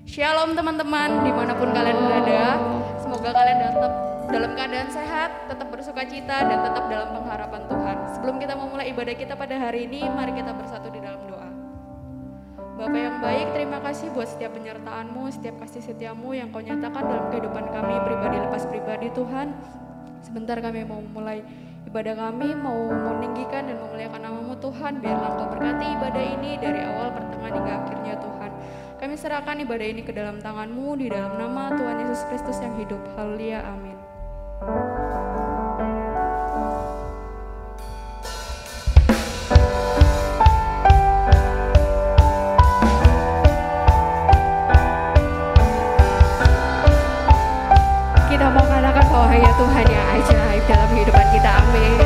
Shalom teman-teman, dimanapun kalian berada. Semoga kalian tetap dalam keadaan sehat, tetap bersuka cita, dan tetap dalam pengharapan Tuhan. Sebelum kita memulai ibadah kita pada hari ini, mari kita bersatu di dalam doa. Bapa yang baik, terima kasih buat setiap penyertaan-Mu, setiap kasih setiamu yang Kau nyatakan dalam kehidupan kami, pribadi lepas pribadi Tuhan. Sebentar kami mau mulai ibadah kami, mau meninggikan dan memuliakan nama-Mu Tuhan. Biarlah Kau berkati ibadah ini dari awal, pertengahan hingga akhirnya Tuhan. Kami serahkan ibadah ini ke dalam tangan-Mu, di dalam nama Tuhan Yesus Kristus yang hidup. Haleluya, amin. Kita mau katakan bahwa ya Tuhan yang ajaib dalam kehidupan kita, amin.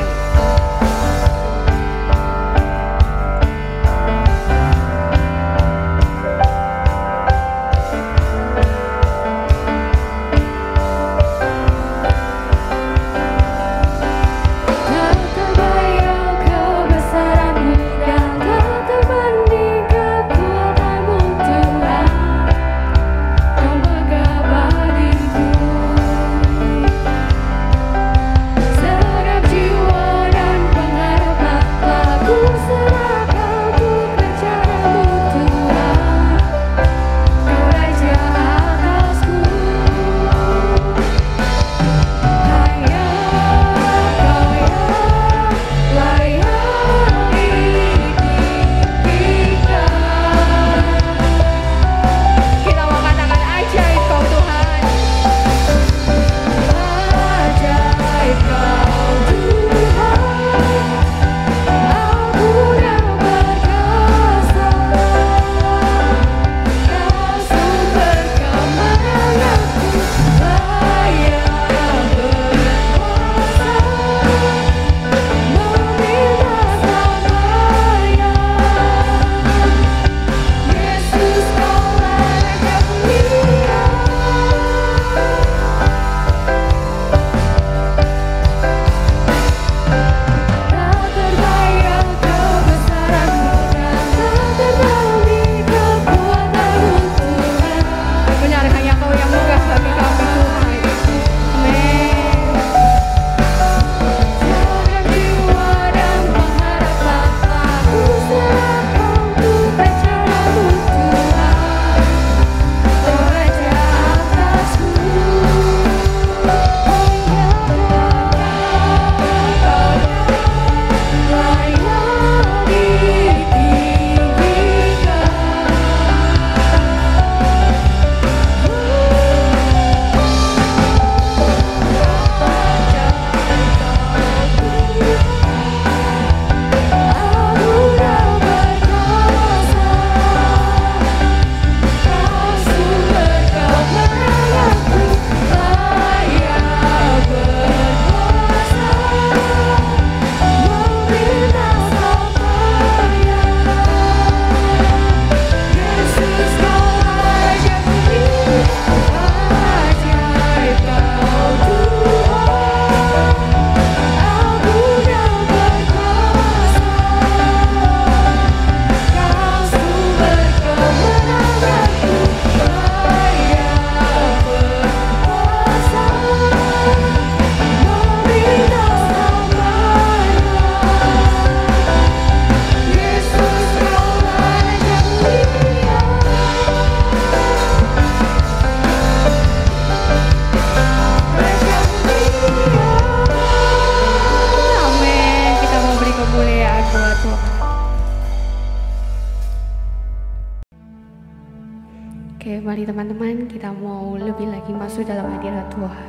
Oke, mari teman-teman, kita mau lebih lagi masuk dalam hadirat Tuhan.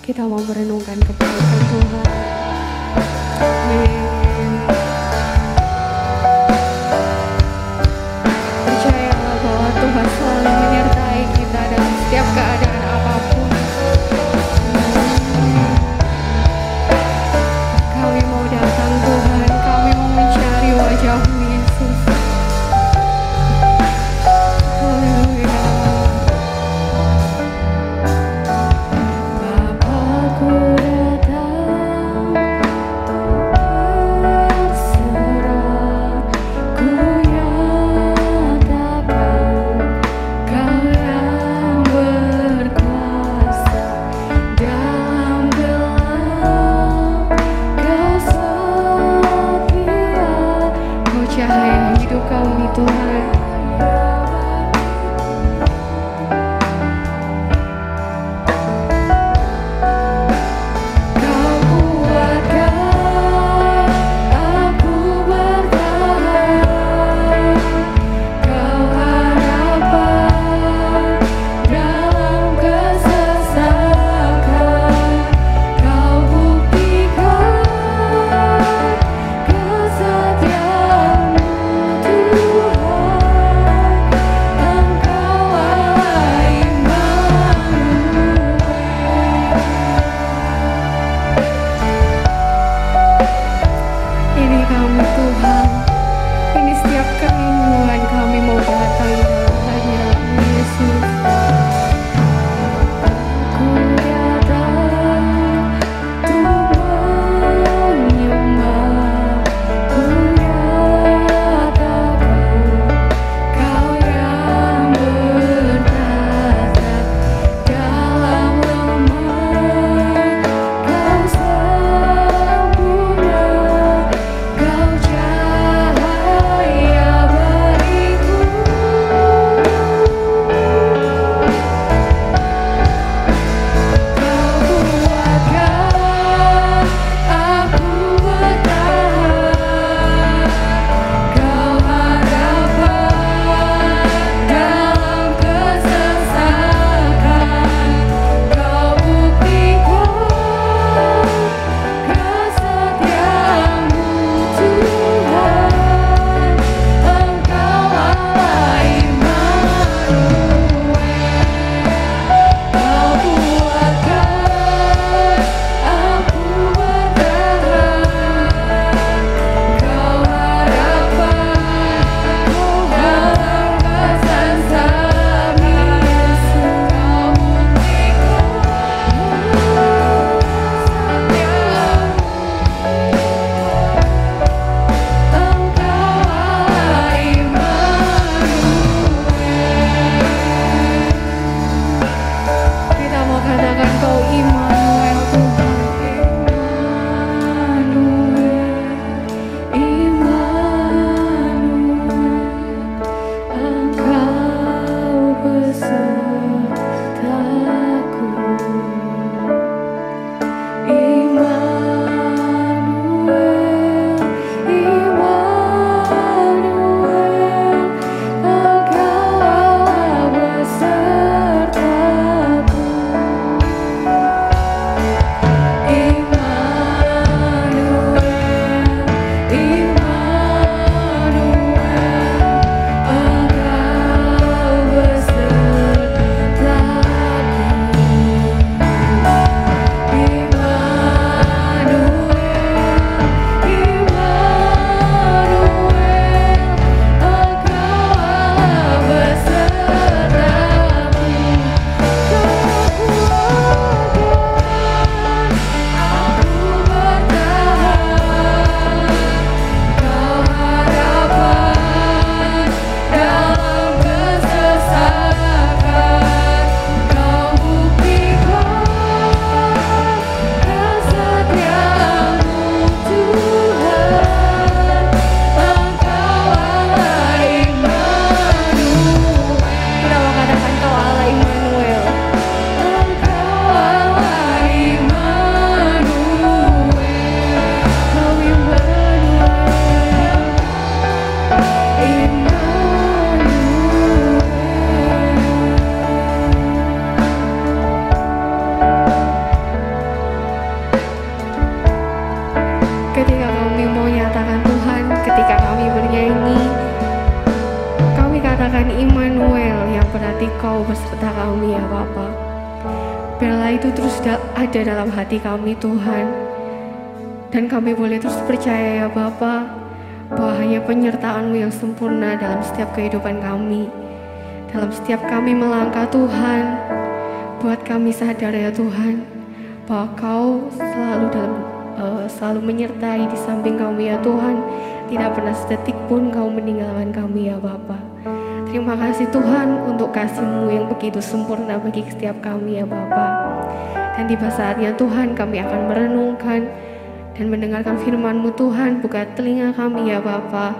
Kita mau merenungkan kebaikan Tuhan. Amin. Percayalah bahwa Tuhan selalu menyertai kita dalam setiap keadaan apapun. Kami mau datang Tuhan, kami mau mencari wajah-Mu Yesus. Bapakku datang katakan Immanuel yang berarti kau beserta kami ya Bapa. Biarlah itu terus ada dalam hati kami Tuhan. Dan kami boleh terus percaya ya Bapa, bahwa hanya penyertaan-Mu yang sempurna dalam setiap kehidupan kami. Dalam setiap kami melangkah Tuhan, buat kami sadar ya Tuhan, bahwa Kau selalu menyertai di samping kami ya Tuhan. Tidak pernah sedetik pun Kau meninggalkan kami ya Bapa. Terima kasih Tuhan untuk kasih-Mu yang begitu sempurna bagi setiap kami ya Bapa. Dan tiba saatnya Tuhan kami akan merenungkan dan mendengarkan firman-Mu Tuhan. Buka telinga kami ya Bapa,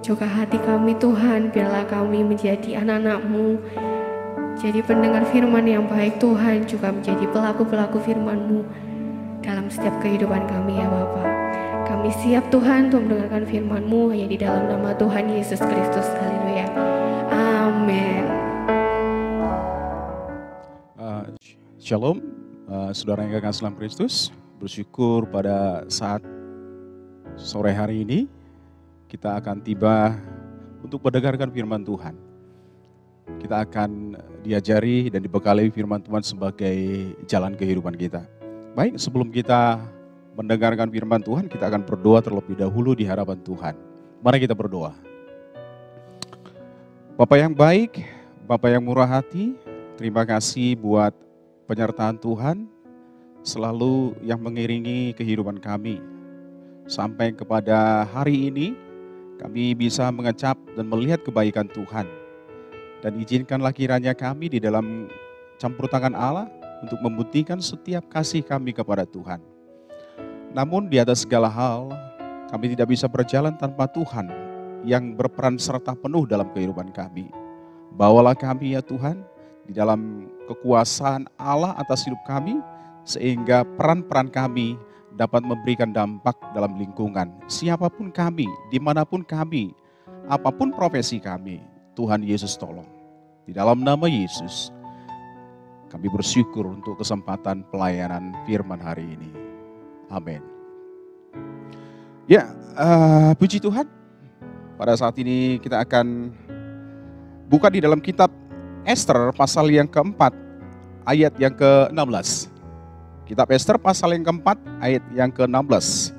juga hati kami Tuhan. Biarlah kami menjadi anak-anak-Mu, jadi pendengar firman yang baik Tuhan, juga menjadi pelaku-pelaku firman-Mu dalam setiap kehidupan kami ya Bapa. Kami siap Tuhan untuk mendengarkan firman-Mu hanya di dalam nama Tuhan Yesus Kristus. Haleluya. Amin. Shalom, saudara yang kekasih dalam Kristus. Bersyukur pada saat sore hari ini kita akan tiba untuk mendengarkan firman Tuhan. Kita akan diajari dan dibekali firman Tuhan sebagai jalan kehidupan kita. Baik, sebelum kita mendengarkan firman Tuhan, kita akan berdoa terlebih dahulu di hadapan Tuhan. Mari kita berdoa. Bapa yang baik, Bapa yang murah hati, terima kasih buat penyertaan Tuhan selalu yang mengiringi kehidupan kami. Sampai kepada hari ini, kami bisa mengecap dan melihat kebaikan Tuhan. Dan izinkanlah kiranya kami di dalam campur tangan Allah untuk membuktikan setiap kasih kami kepada Tuhan. Namun di atas segala hal, kami tidak bisa berjalan tanpa Tuhan yang berperan serta penuh dalam kehidupan kami. Bawalah kami ya Tuhan di dalam kekuasaan Allah atas hidup kami, sehingga peran-peran kami dapat memberikan dampak dalam lingkungan. Siapapun kami, dimanapun kami, apapun profesi kami, Tuhan Yesus tolong. Di dalam nama Yesus, kami bersyukur untuk kesempatan pelayanan firman hari ini. Amin. Ya, puji Tuhan. Pada saat ini kita akan buka di dalam kitab Ester pasal yang keempat, ayat yang ke-16. Kitab Ester pasal yang keempat, ayat yang ke-16.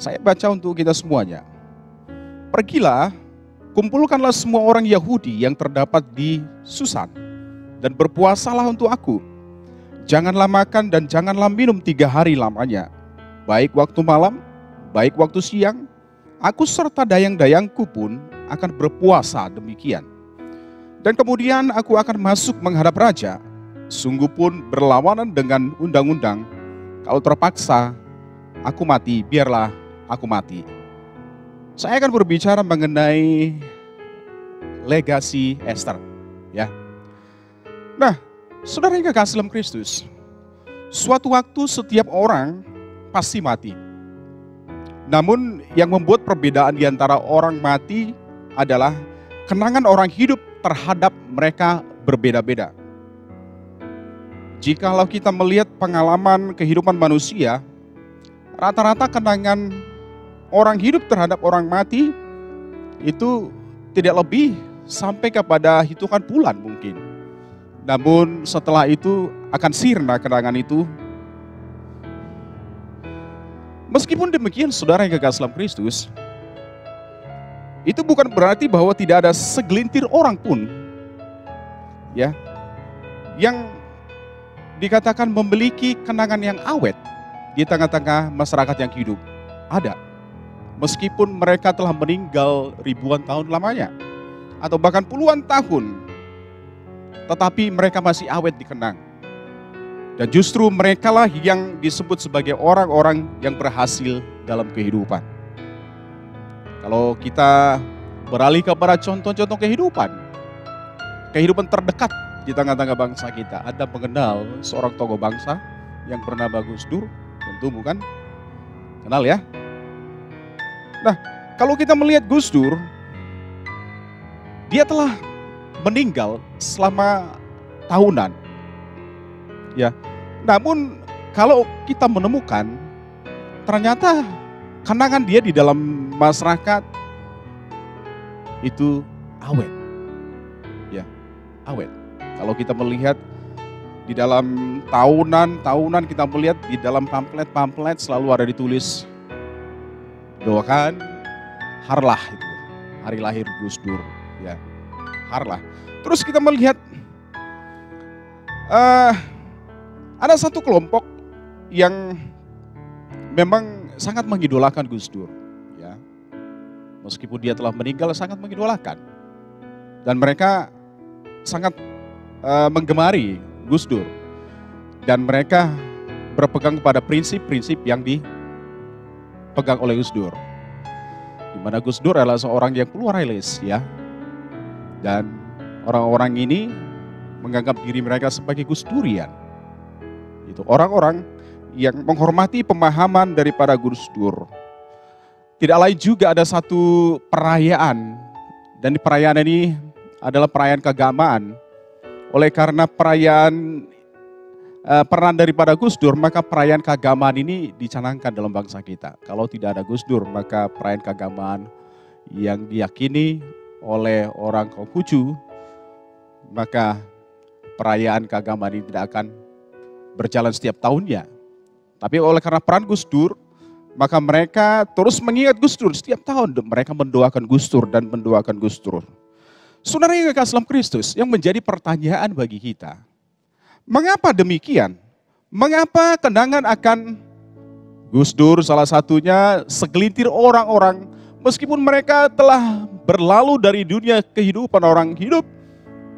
Saya baca untuk kita semuanya. Pergilah, kumpulkanlah semua orang Yahudi yang terdapat di Susan, dan berpuasalah untuk aku. Janganlah makan dan janganlah minum 3 hari lamanya, baik waktu malam, baik waktu siang. Aku serta dayang-dayangku pun akan berpuasa demikian. Dan kemudian aku akan masuk menghadap raja, sungguh pun berlawanan dengan undang-undang. Kalau terpaksa aku mati, biarlah aku mati. Saya akan berbicara mengenai legasi Ester, ya. Nah, saudara yang kekasih dalam Kristus, suatu waktu setiap orang pasti mati. Namun yang membuat perbedaan di antara orang mati adalah kenangan orang hidup terhadap mereka berbeda-beda. Jikalau kita melihat pengalaman kehidupan manusia, rata-rata kenangan orang hidup terhadap orang mati itu tidak lebih sampai kepada hitungan bulan mungkin. Namun setelah itu akan sirna kenangan itu. Meskipun demikian, saudara yang kekasih dalam Kristus, itu bukan berarti bahwa tidak ada segelintir orang pun ya yang dikatakan memiliki kenangan yang awet di tengah-tengah masyarakat yang hidup. Ada. Meskipun mereka telah meninggal ribuan tahun lamanya, atau bahkan puluhan tahun, tetapi mereka masih awet dikenang. Dan justru merekalah yang disebut sebagai orang-orang yang berhasil dalam kehidupan. Kalau kita beralih kepada contoh-contoh kehidupan terdekat di tengah-tengah bangsa kita, Anda mengenal seorang tokoh bangsa yang bernama Gus Dur? Tentu bukan? Kenal ya? Nah, kalau kita melihat Gus Dur, dia telah meninggal selama tahunan. Ya. Namun kalau kita menemukan ternyata kenangan dia di dalam masyarakat itu awet. awet. Kalau kita melihat di dalam tahunan kita melihat di dalam pamflet selalu ada ditulis doakan Harlah itu, hari lahir Gus Dur, ya Harlah. Terus kita melihat ada satu kelompok yang memang sangat mengidolakan Gus Dur, ya. Meskipun dia telah meninggal sangat mengidolakan, dan mereka sangat menggemari Gus Dur, dan mereka berpegang pada prinsip-prinsip yang dipegang oleh Gus Dur. Di mana Gus Dur adalah seorang yang pluralis, ya. Dan orang-orang ini menganggap diri mereka sebagai Gus Durian. Itu orang-orang yang menghormati pemahaman daripada Gus Dur. Tidak lain juga ada satu perayaan, dan di perayaan ini adalah perayaan keagamaan. Oleh karena peran daripada Gus Dur, maka perayaan keagamaan ini dicanangkan dalam bangsa kita. Kalau tidak ada Gus Dur, maka perayaan keagamaan yang diyakini oleh orang Konghucu, maka perayaan keagamaan ini tidak akan berjalan setiap tahunnya. Tapi oleh karena peran Gus Dur, maka mereka terus mengingat Gus Dur setiap tahun. Mereka mendoakan Gus Dur dan mendoakan Gus Dur. Saudara yang kekasih dalam Kristus, yang menjadi pertanyaan bagi kita, mengapa demikian? Mengapa kenangan akan Gus Dur salah satunya segelintir orang-orang, meskipun mereka telah berlalu dari dunia kehidupan orang hidup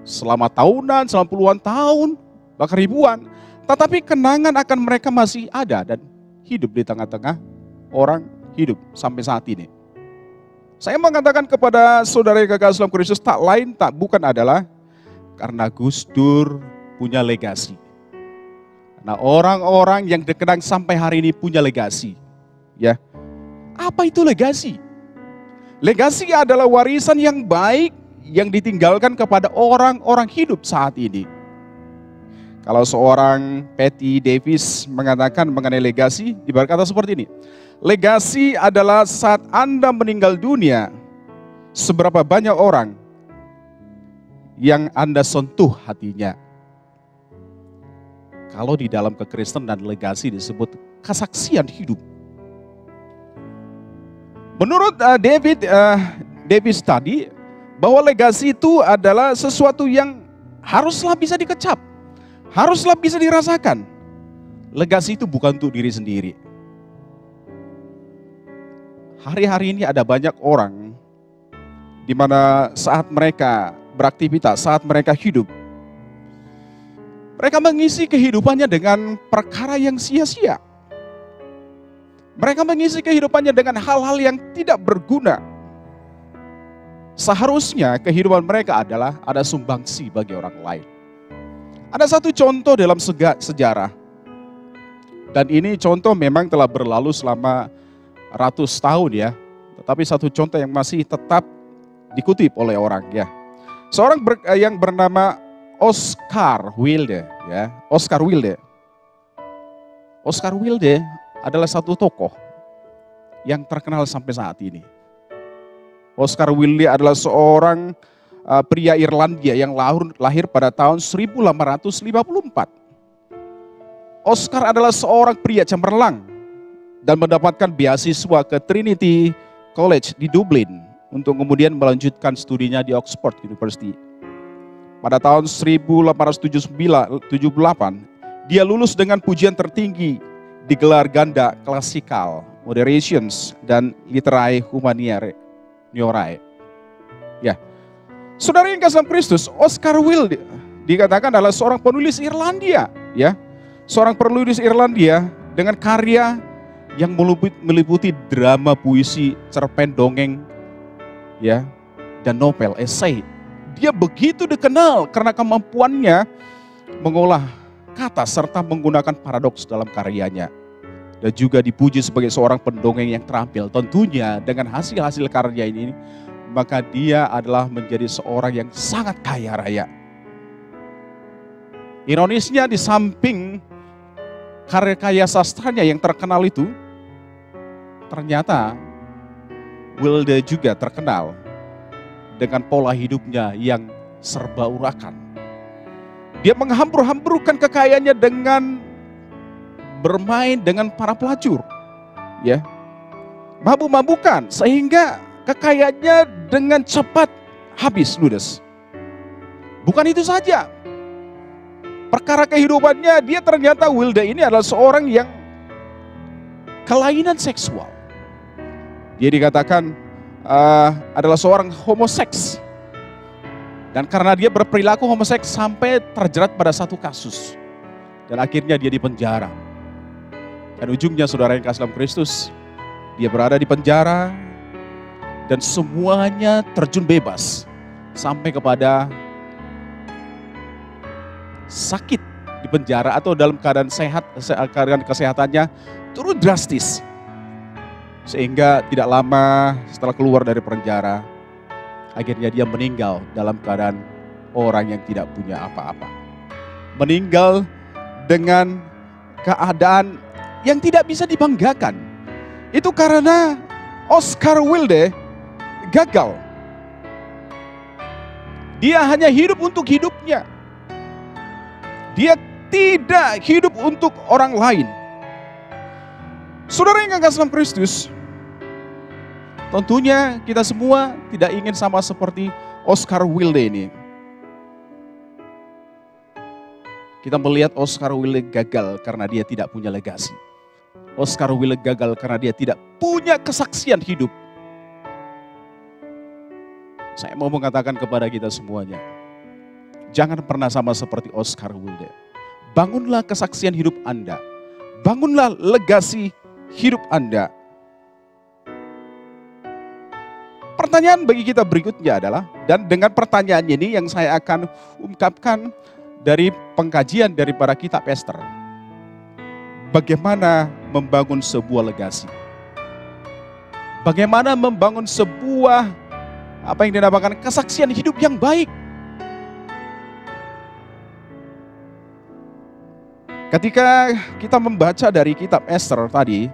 selama tahunan, selama puluhan tahun, bahkan ribuan, tetapi kenangan akan mereka masih ada dan hidup di tengah-tengah orang hidup sampai saat ini. Saya mengatakan kepada saudara yang kekasih dalam Kristus, tak lain tak bukan adalah karena Gus Dur punya legasi. Nah, orang-orang yang dikenang sampai hari ini punya legasi. Ya, apa itu legasi? Legasi adalah warisan yang baik yang ditinggalkan kepada orang-orang hidup saat ini. Kalau seorang Patty Davis mengatakan mengenai legasi, dia berkata seperti ini. Legasi adalah saat Anda meninggal dunia, seberapa banyak orang yang Anda sentuh hatinya. Kalau di dalam kekristenan legasi disebut kesaksian hidup. Menurut Davis tadi, bahwa legasi itu adalah sesuatu yang haruslah bisa dikecap, haruslah bisa dirasakan. Legasi itu bukan untuk diri sendiri. Hari-hari ini ada banyak orang di mana saat mereka beraktivitas, saat mereka hidup, mereka mengisi kehidupannya dengan perkara yang sia-sia. Mereka mengisi kehidupannya dengan hal-hal yang tidak berguna. Seharusnya kehidupan mereka adalah ada sumbangsi bagi orang lain. Ada satu contoh dalam sejarah, dan ini contoh memang telah berlalu selama ratus tahun ya, tetapi satu contoh yang masih tetap dikutip oleh orang ya. Seorang yang bernama Oscar Wilde ya, Oscar Wilde. Oscar Wilde adalah satu tokoh yang terkenal sampai saat ini. Oscar Wilde adalah seorang pria Irlandia yang lahir pada tahun 1854. Oscar adalah seorang pria cemerlang dan mendapatkan beasiswa ke Trinity College di Dublin untuk kemudian melanjutkan studinya di Oxford University. Pada tahun 1878, dia lulus dengan pujian tertinggi di gelar ganda klasikal, moderations, dan literae humaniae. Ya, saudara yang kasih Kristus, Oscar Wilde dikatakan adalah seorang penulis Irlandia, ya, seorang penulis Irlandia dengan karya yang meliputi drama, puisi, cerpen, dongeng, ya, dan novel, esai. Dia begitu dikenal karena kemampuannya mengolah kata serta menggunakan paradoks dalam karyanya. Dan juga dipuji sebagai seorang pendongeng yang terampil. Tentunya dengan hasil-hasil karya ini, maka dia adalah menjadi seorang yang sangat kaya raya. Ironisnya di samping karya-karya sastranya yang terkenal itu, ternyata Wilde juga terkenal dengan pola hidupnya yang serba urakan. Dia menghambur-hamburkan kekayaannya dengan bermain dengan para pelacur, ya, mabuk-mabukan, sehingga kekayaannya dengan cepat habis ludes. Bukan itu saja, perkara kehidupannya, dia ternyata Wilde ini adalah seorang yang kelainan seksual. Dia dikatakan adalah seorang homoseks. Dan karena dia berperilaku homoseks sampai terjerat pada satu kasus. Dan akhirnya dia dipenjara. Dan ujungnya saudara yang kasih dalam Kristus, dia berada di penjara dan semuanya terjun bebas. Sampai kepada sakit di penjara atau dalam keadaan sehat, keadaan kesehatannya turun drastis. Sehingga tidak lama setelah keluar dari penjara, akhirnya dia meninggal dalam keadaan orang yang tidak punya apa-apa. Meninggal dengan keadaan yang tidak bisa dibanggakan. Itu karena Oscar Wilde gagal. Dia hanya hidup untuk hidupnya. Dia tidak hidup untuk orang lain. Saudara yang kekasih dalam Kristus, tentunya kita semua tidak ingin sama seperti Oscar Wilde ini. Kita melihat Oscar Wilde gagal karena dia tidak punya legasi. Oscar Wilde gagal karena dia tidak punya kesaksian hidup. Saya mau mengatakan kepada kita semuanya, jangan pernah sama seperti Oscar Wilde. Bangunlah kesaksian hidup Anda. Bangunlah legasi hidup Anda. Pertanyaan bagi kita berikutnya adalah, dan dengan pertanyaan ini yang saya akan ungkapkan dari pengkajian daripada kitab Ester. Bagaimana membangun sebuah legasi? Bagaimana membangun sebuah apa yang dinamakan kesaksian hidup yang baik? Ketika kita membaca dari kitab Ester tadi,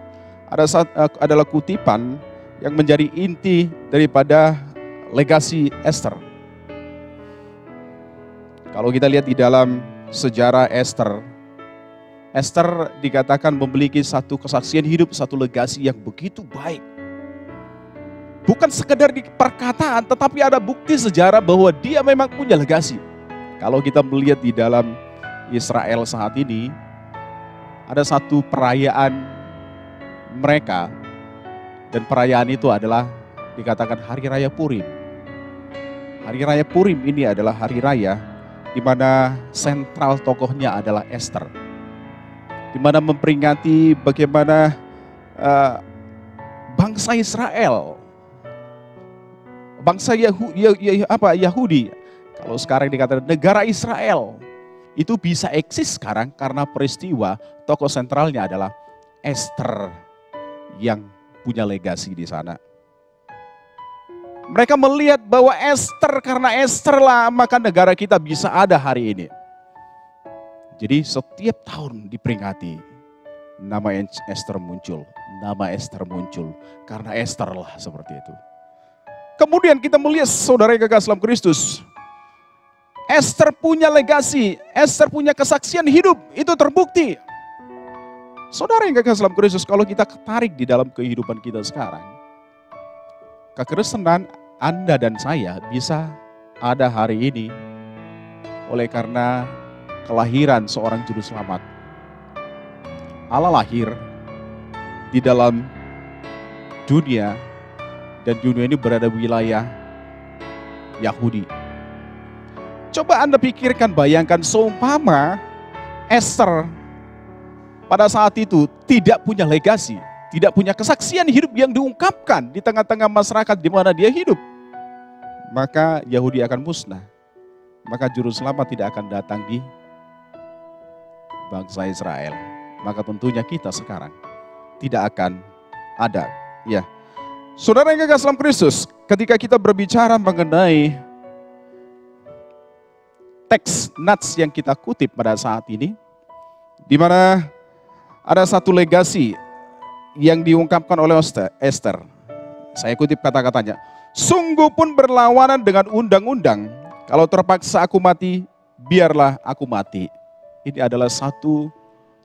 adalah kutipan yang menjadi inti daripada legasi Ester. Kalau kita lihat di dalam sejarah Ester, Ester dikatakan memiliki satu kesaksian hidup, satu legasi yang begitu baik. Bukan sekedar di perkataan, tetapi ada bukti sejarah bahwa dia memang punya legasi. Kalau kita melihat di dalam Israel saat ini, ada satu perayaan mereka, dan perayaan itu adalah dikatakan Hari Raya Purim. Hari Raya Purim ini adalah hari raya di mana sentral tokohnya adalah Ester. Di mana memperingati bagaimana bangsa Israel, bangsa Yahudi, kalau sekarang dikatakan negara Israel, itu bisa eksis sekarang karena peristiwa tokoh sentralnya adalah Ester yang punya legasi di sana. Mereka melihat bahwa Ester, karena Ester lah maka negara kita bisa ada hari ini. Jadi setiap tahun diperingati, nama Ester muncul, nama Ester muncul, karena Ester lah seperti itu. Kemudian kita melihat saudara yang kekasih dalam Kristus, Ester punya legasi, Ester punya kesaksian hidup, itu terbukti. Saudara yang kekasih dalam Kristus, kalau kita tarik di dalam kehidupan kita sekarang, kekristenan Anda dan saya bisa ada hari ini oleh karena kelahiran seorang juru selamat. Allah lahir di dalam dunia, dan dunia ini berada di wilayah Yahudi. Coba Anda pikirkan, bayangkan seumpama Ester pada saat itu tidak punya legasi, tidak punya kesaksian hidup yang diungkapkan di tengah-tengah masyarakat di mana dia hidup, maka Yahudi akan musnah. Maka juru selamat tidak akan datang di bangsa Israel. Maka tentunya kita sekarang tidak akan ada. Ya, saudara yang kekasih dalam Kristus, ketika kita berbicara mengenai teks nats yang kita kutip pada saat ini, di mana ada satu legasi yang diungkapkan oleh Ester. Saya kutip kata-katanya. Sungguh pun berlawanan dengan undang-undang. Kalau terpaksa aku mati, biarlah aku mati. Ini adalah satu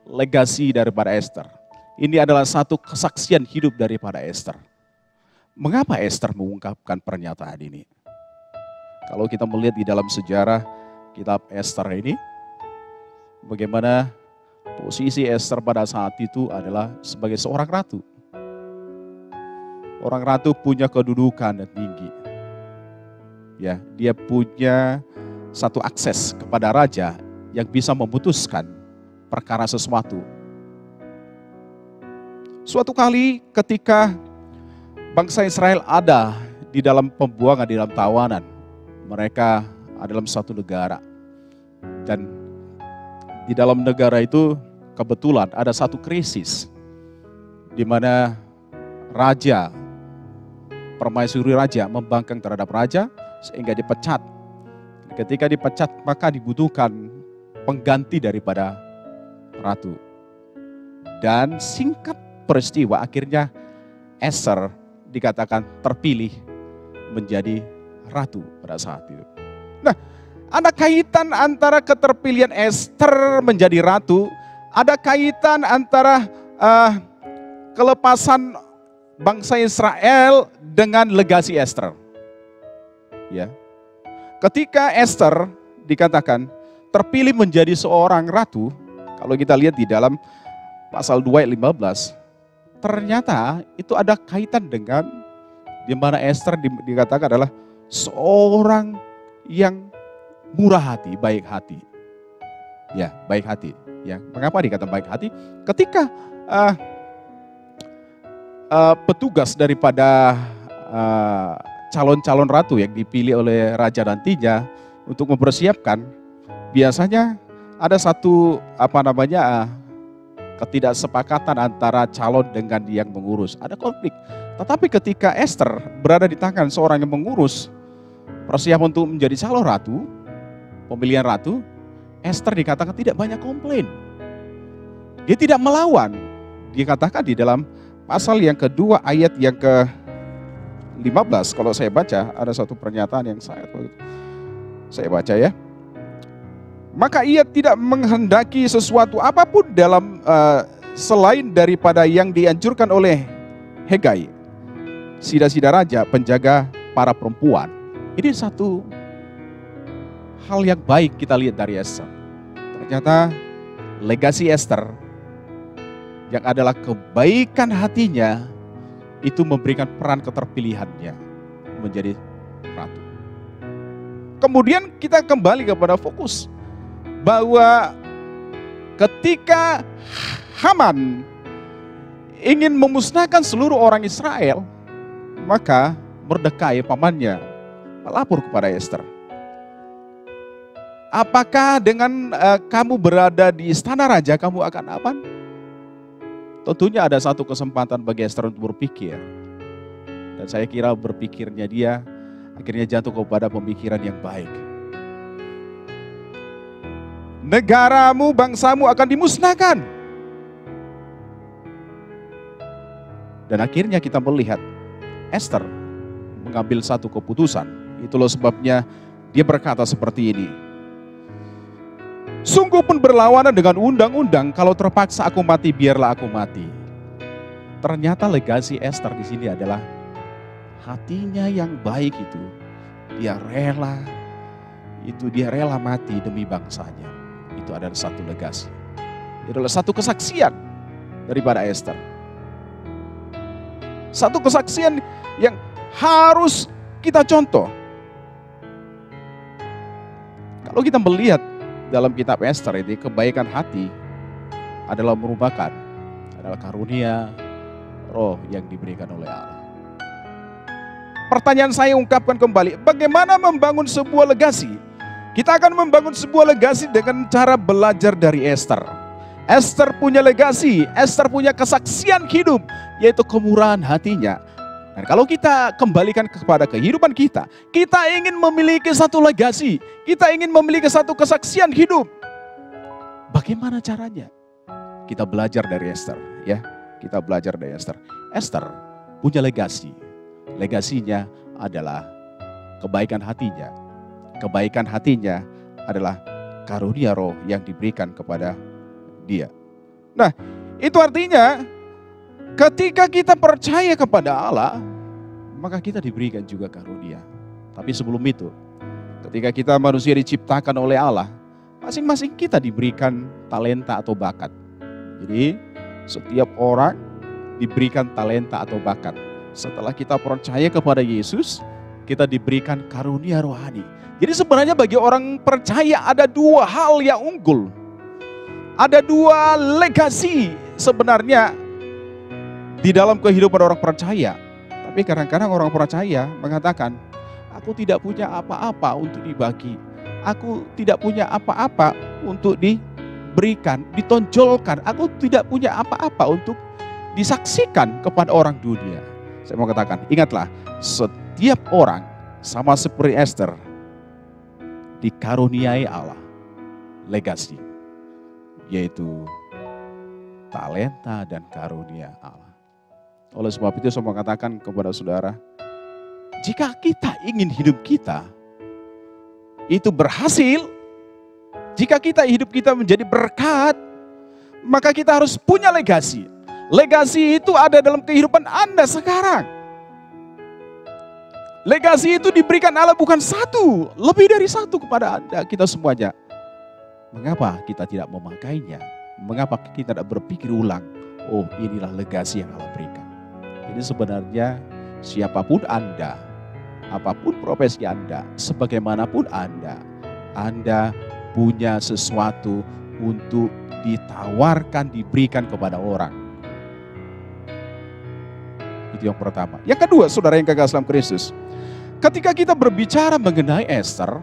legasi daripada Esther. Ini adalah satu kesaksian hidup daripada Esther. Mengapa Esther mengungkapkan pernyataan ini? Kalau kita melihat di dalam sejarah kitab Esther ini, bagaimana posisi Esther pada saat itu adalah sebagai seorang ratu. Orang ratu punya kedudukan yang tinggi. Ya, dia punya satu akses kepada raja yang bisa memutuskan perkara sesuatu. Suatu kali ketika bangsa Israel ada di dalam pembuangan, di dalam tawanan, mereka ada dalam satu negara. Dan di dalam negara itu kebetulan ada satu krisis di mana raja, permaisuri raja membangkang terhadap raja sehingga dipecat. Ketika dipecat maka dibutuhkan pengganti daripada ratu. Dan singkat peristiwa akhirnya Esther dikatakan terpilih menjadi ratu pada saat itu. Nah, ada kaitan antara keterpilihan Esther menjadi ratu, ada kaitan antara kelepasan bangsa Israel dengan legasi Esther. Ya. Ketika Esther dikatakan terpilih menjadi seorang ratu, kalau kita lihat di dalam pasal 2 ayat 15, ternyata itu ada kaitan dengan di mana Esther dikatakan adalah seorang yang murah hati, baik hati. Ya, baik hati. Ya, mengapa dikatakan baik hati? Ketika petugas daripada calon-calon ratu yang dipilih oleh raja nantinya untuk mempersiapkan, biasanya ada satu ketidaksepakatan antara calon dengan yang mengurus. Ada konflik. Tetapi ketika Esther berada di tangan seorang yang mengurus persiapan untuk menjadi calon ratu, pemilihan ratu, Esther dikatakan tidak banyak komplain. Dia tidak melawan. Dikatakan di dalam pasal yang kedua ayat yang ke-15, kalau saya baca ada satu pernyataan yang saya baca ya. Maka ia tidak menghendaki sesuatu apapun dalam selain daripada yang dianjurkan oleh Hegai, sida-sida raja, penjaga para perempuan. Ini satu hal yang baik kita lihat dari Esther. Ternyata legasi Esther yang adalah kebaikan hatinya itu memberikan peran keterpilihannya menjadi ratu. Kemudian kita kembali kepada fokus bahwa ketika Haman ingin memusnahkan seluruh orang Israel, maka Mordekai pamannya melapor kepada Esther. Apakah dengan kamu berada di istana raja kamu akan aman? Tentunya ada satu kesempatan bagi Esther untuk berpikir. Dan saya kira berpikirnya dia akhirnya jatuh kepada pemikiran yang baik. Negaramu, bangsamu akan dimusnahkan. Dan akhirnya kita melihat Esther mengambil satu keputusan. Itulah sebabnya dia berkata seperti ini. Sungguh pun berlawanan dengan undang-undang, kalau terpaksa aku mati, biarlah aku mati. Ternyata legasi Esther di sini adalah hatinya yang baik itu. Dia rela mati demi bangsanya. Itu adalah satu legasi. Itu adalah satu kesaksian daripada Esther. Satu kesaksian yang harus kita contoh. Kalau kita melihat dalam kitab Esther ini, kebaikan hati adalah karunia roh yang diberikan oleh Allah. Pertanyaan saya ungkapkan kembali, bagaimana membangun sebuah legasi? Kita akan membangun sebuah legasi dengan cara belajar dari Esther. Esther punya legasi, Esther punya kesaksian hidup, yaitu kemurahan hatinya. Dan kalau kita kembalikan kepada kehidupan kita, kita ingin memiliki satu legasi, kita ingin memiliki satu kesaksian hidup. Bagaimana caranya? Kita belajar dari Esther, ya. Kita belajar dari Esther. Esther punya legasi. Legasinya adalah kebaikan hatinya. Kebaikan hatinya adalah karunia roh yang diberikan kepada dia. Nah, itu artinya ketika kita percaya kepada Allah, maka kita diberikan juga karunia. Tapi sebelum itu, ketika kita manusia diciptakan oleh Allah, masing-masing kita diberikan talenta atau bakat. Jadi setiap orang diberikan talenta atau bakat. Setelah kita percaya kepada Yesus, kita diberikan karunia rohani. Jadi sebenarnya bagi orang percaya ada dua hal yang unggul. Ada dua legasi sebenarnya di dalam kehidupan orang percaya. Tapi kadang-kadang orang percaya mengatakan, aku tidak punya apa-apa untuk dibagi. Aku tidak punya apa-apa untuk diberikan, ditonjolkan. Aku tidak punya apa-apa untuk disaksikan kepada orang dunia. Saya mau katakan, ingatlah, setiap orang sama seperti Esther dikaruniai Allah legasi, yaitu talenta dan karunia Allah. Oleh sebab itu saya mau katakan kepada saudara, jika kita ingin hidup kita itu berhasil, jika hidup kita menjadi berkat, maka kita harus punya legasi. Legasi itu ada dalam kehidupan Anda sekarang. Legasi itu diberikan Allah bukan satu, lebih dari satu kepada Anda, kita semuanya. Mengapa kita tidak memakainya? Mengapa kita tidak berpikir ulang, oh inilah legasi yang Allah berikan. Jadi sebenarnya siapapun Anda, apapun profesi Anda, sebagaimanapun Anda punya sesuatu untuk ditawarkan, diberikan kepada orang. Itu yang pertama. Yang kedua, saudara yang kekasih dalam Kristus, ketika kita berbicara mengenai Esther,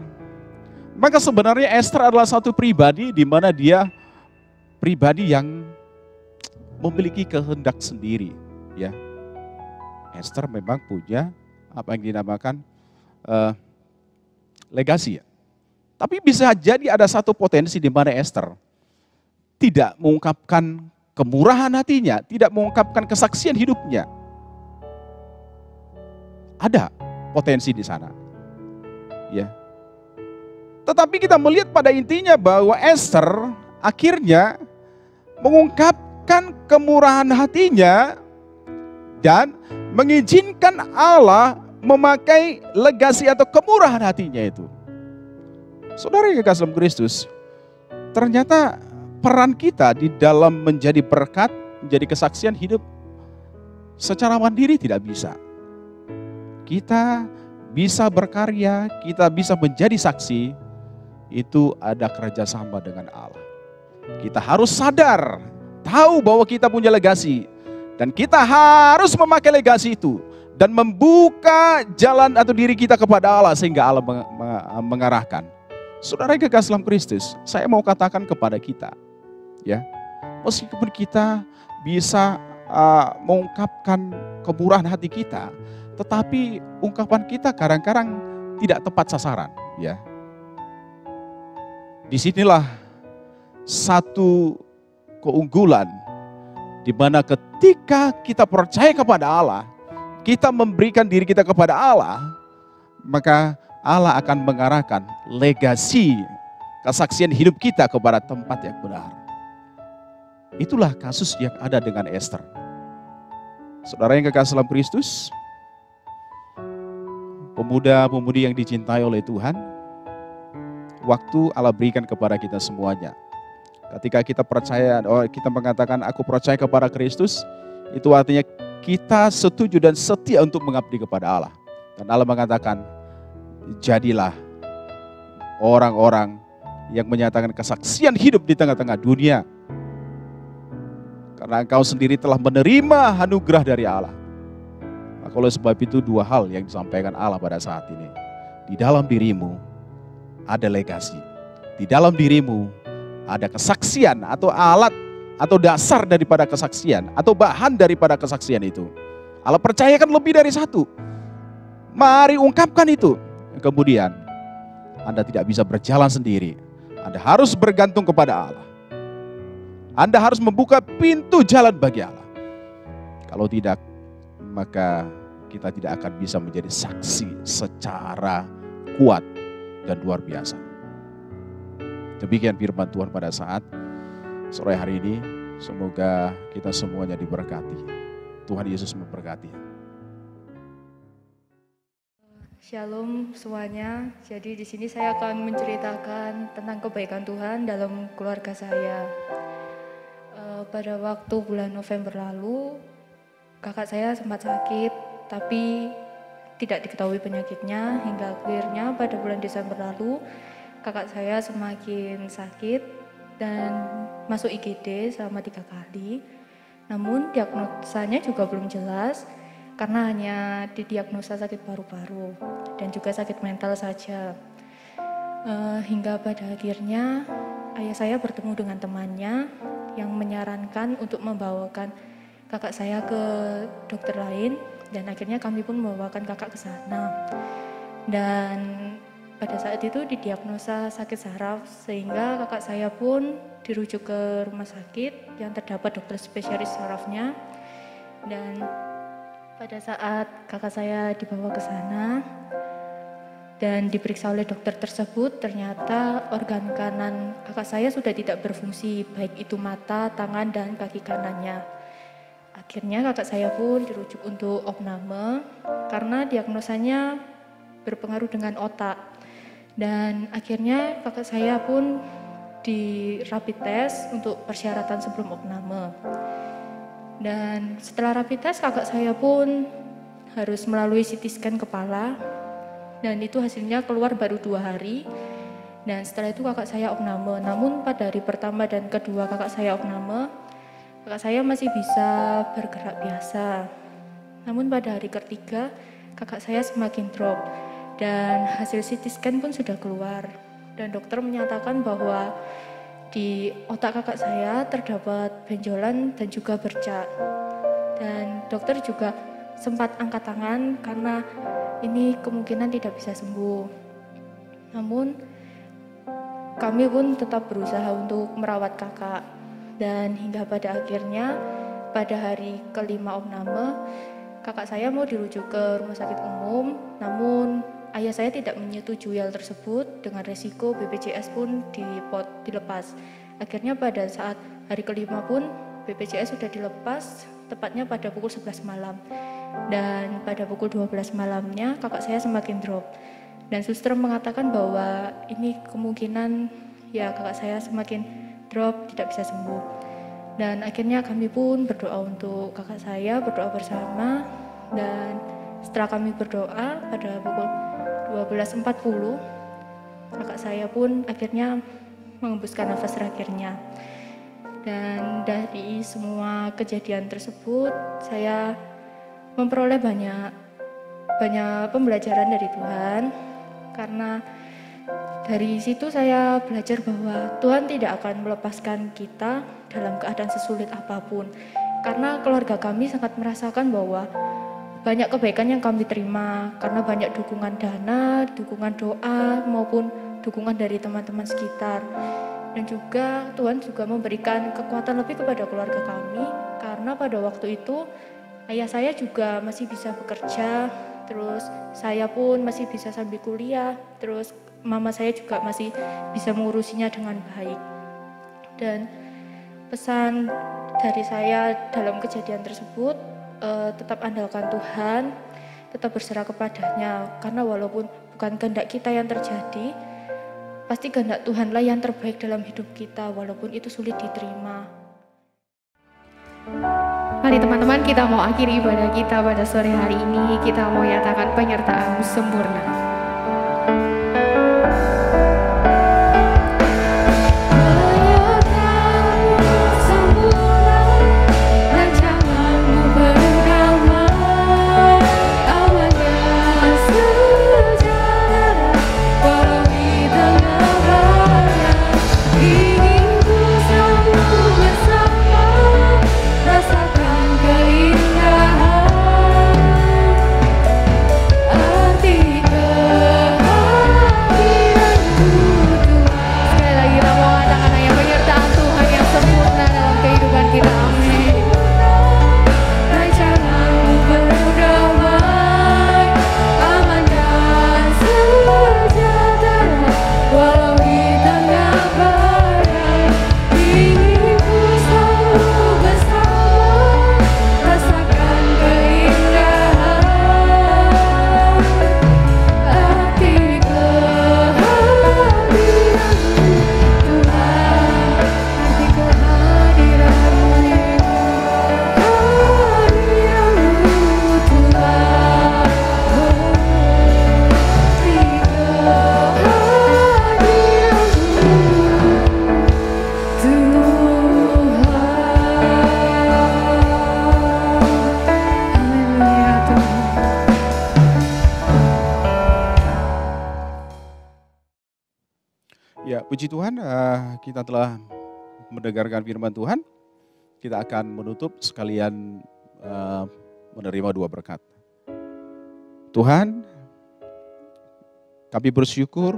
maka sebenarnya Esther adalah satu pribadi di mana dia pribadi yang memiliki kehendak sendiri, ya. Esther memang punya apa yang dinamakan legasi, ya. Tapi bisa jadi ada satu potensi di mana Esther tidak mengungkapkan kemurahan hatinya, tidak mengungkapkan kesaksian hidupnya. Ada potensi di sana, ya. Tetapi kita melihat pada intinya bahwa Esther akhirnya mengungkapkan kemurahan hatinya dan mengizinkan Allah memakai legasi atau kemurahan hatinya itu. Saudara yang kekasih dalam Kristus, ternyata peran kita di dalam menjadi berkat, menjadi kesaksian hidup secara mandiri tidak bisa. Kita bisa berkarya, kita bisa menjadi saksi, itu ada kerjasama dengan Allah. Kita harus sadar, tahu bahwa kita punya legasi, dan kita harus memakai legasi itu dan membuka jalan atau diri kita kepada Allah sehingga Allah mengarahkan. Saudara yang kekasih dalam Kristus, saya mau katakan kepada kita, ya, meskipun kita bisa mengungkapkan kemurahan hati kita, tetapi ungkapan kita kadang-kadang tidak tepat sasaran, ya. Disinilah satu keunggulan di mana ketika kita percaya kepada Allah, kita memberikan diri kita kepada Allah, maka Allah akan mengarahkan legasi kesaksian hidup kita kepada tempat yang benar. Itulah kasus yang ada dengan Esther. Saudara yang kekasih dalam Kristus, pemuda-pemudi yang dicintai oleh Tuhan, waktu Allah berikan kepada kita semuanya. Ketika kita percaya, kita mengatakan aku percaya kepada Kristus, itu artinya kita setuju dan setia untuk mengabdi kepada Allah. Dan Allah mengatakan, jadilah orang-orang yang menyatakan kesaksian hidup di tengah-tengah dunia. Karena engkau sendiri telah menerima anugerah dari Allah. Maka oleh sebab itu dua hal yang disampaikan Allah pada saat ini. Di dalam dirimu ada legasi. Di dalam dirimu ada kesaksian atau alat atau dasar daripada kesaksian atau bahan daripada kesaksian itu. Allah percayakan lebih dari satu. Mari ungkapkan itu. Kemudian Anda tidak bisa berjalan sendiri. Anda harus bergantung kepada Allah. Anda harus membuka pintu jalan bagi Allah. Kalau tidak, maka kita tidak akan bisa menjadi saksi secara kuat dan luar biasa. Demikian firman Tuhan pada saat sore hari ini. Semoga kita semuanya diberkati. Tuhan Yesus memberkati. Shalom semuanya. Jadi di sini saya akan menceritakan tentang kebaikan Tuhan dalam keluarga saya. Pada waktu bulan November lalu, kakak saya sempat sakit, tapi tidak diketahui penyakitnya hingga akhirnya pada bulan Desember lalu, kakak saya semakin sakit dan masuk IGD selama 3 kali. Namun diagnosanya juga belum jelas, karena hanya didiagnosa sakit paru-paru dan juga sakit mental saja. Hingga pada akhirnya ayah saya bertemu dengan temannya yang menyarankan untuk membawakan kakak saya ke dokter lain, dan akhirnya kami pun membawakan kakak ke sana. Dan pada saat itu didiagnosa sakit saraf, sehingga kakak saya pun dirujuk ke rumah sakit yang terdapat dokter spesialis sarafnya. Dan pada saat kakak saya dibawa ke sana dan diperiksa oleh dokter tersebut, ternyata organ kanan kakak saya sudah tidak berfungsi, baik itu mata, tangan, dan kaki kanannya. Akhirnya kakak saya pun dirujuk untuk opname karena diagnosanya berpengaruh dengan otak. Dan akhirnya kakak saya pun di rapid test untuk persyaratan sebelum opname. Dan setelah rapid test, kakak saya pun harus melalui CT scan kepala, dan itu hasilnya keluar baru 2 hari. Dan setelah itu kakak saya opname. Namun pada hari pertama dan kedua kakak saya opname, kakak saya masih bisa bergerak biasa. Namun pada hari ketiga, kakak saya semakin drop, dan hasil CT scan pun sudah keluar. Dan dokter menyatakan bahwa di otak kakak saya terdapat benjolan dan juga bercak. Dan dokter juga sempat angkat tangan karena ini kemungkinan tidak bisa sembuh. Namun kami pun tetap berusaha untuk merawat kakak. Dan hingga pada akhirnya pada hari kelima opname, kakak saya mau dirujuk ke rumah sakit umum. Namun ayah saya tidak menyetujui hal tersebut, dengan resiko BPJS pun dilepas. Akhirnya pada saat hari kelima pun BPJS sudah dilepas, tepatnya pada pukul 11 malam. Dan pada pukul 12 malamnya kakak saya semakin drop. Dan suster mengatakan bahwa ini kemungkinan ya kakak saya semakin drop, tidak bisa sembuh. Dan akhirnya kami pun berdoa untuk kakak saya, berdoa bersama. Dan setelah kami berdoa pada pukul 12.40, kakak saya pun akhirnya mengembuskan nafas terakhirnya. Dan dari semua kejadian tersebut, saya memperoleh banyak pembelajaran dari Tuhan. Karena dari situ saya belajar bahwa Tuhan tidak akan melepaskan kita dalam keadaan sesulit apapun. Karena keluarga kami sangat merasakan bahwa banyak kebaikan yang kami terima karena banyak dukungan dana, dukungan doa, maupun dukungan dari teman-teman sekitar. Dan juga Tuhan juga memberikan kekuatan lebih kepada keluarga kami, karena pada waktu itu ayah saya juga masih bisa bekerja, terus saya pun masih bisa sambil kuliah, terus mama saya juga masih bisa mengurusinya dengan baik. Dan pesan dari saya dalam kejadian tersebut, tetap andalkan Tuhan, tetap berserah kepadanya, karena walaupun bukan kehendak kita yang terjadi, pasti kehendak Tuhanlah yang terbaik dalam hidup kita, walaupun itu sulit diterima. Mari teman-teman, kita mau akhiri ibadah kita pada sore hari ini. Kita mau nyatakan penyertaan sempurna. Arti Ya, puji Tuhan, kita telah mendengarkan firman Tuhan. Kita akan menutup sekalian menerima dua berkat. Tuhan, kami bersyukur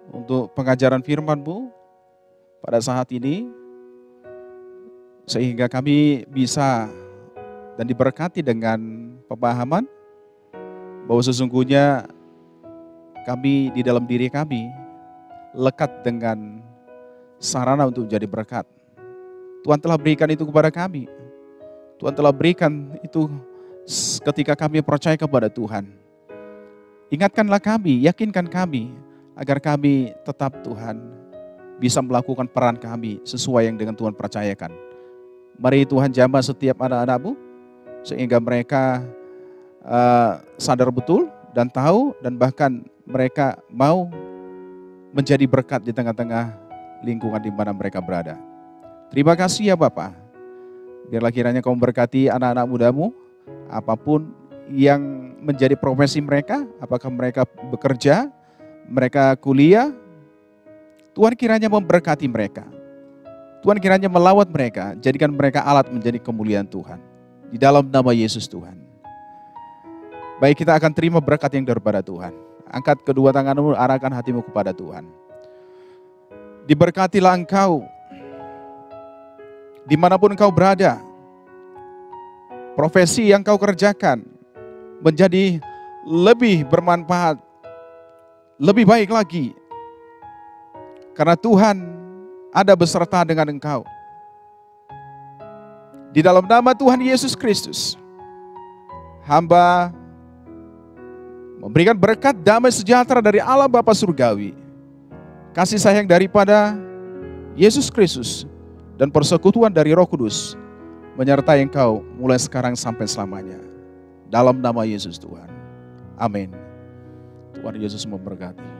untuk pengajaran firman-Mu pada saat ini, sehingga kami bisa dan diberkati dengan pemahaman bahwa sesungguhnya kami di dalam diri kami lekat dengan sarana untuk menjadi berkat. Tuhan telah berikan itu kepada kami. Tuhan telah berikan itu ketika kami percaya kepada Tuhan. Ingatkanlah kami, yakinkan kami, agar kami tetap Tuhan bisa melakukan peran kami sesuai yang dengan Tuhan percayakan. Mari Tuhan jamah setiap anak-anak-Mu, sehingga mereka sadar betul dan tahu, dan bahkan mereka mau menjadi berkat di tengah-tengah lingkungan di mana mereka berada. Terima kasih ya Bapa. Biarlah kiranya Kau memberkati anak-anak muda-Mu, apapun yang menjadi profesi mereka, apakah mereka bekerja, mereka kuliah, Tuhan kiranya memberkati mereka. Tuhan kiranya melawat mereka, jadikan mereka alat menjadi kemuliaan Tuhan. Di dalam nama Yesus Tuhan. Baik, kita akan terima berkat yang daripada Tuhan. Angkat kedua tanganmu, arahkan hatimu kepada Tuhan. Diberkatilah engkau dimanapun engkau berada. Profesi yang kau kerjakan menjadi lebih bermanfaat, lebih baik lagi. Karena Tuhan ada beserta dengan engkau. Di dalam nama Tuhan Yesus Kristus, hamba memberikan berkat damai sejahtera dari Allah Bapa Surgawi, kasih sayang daripada Yesus Kristus, dan persekutuan dari Roh Kudus menyertai engkau mulai sekarang sampai selamanya. Dalam nama Yesus Tuhan. Amin. Tuhan Yesus memberkati.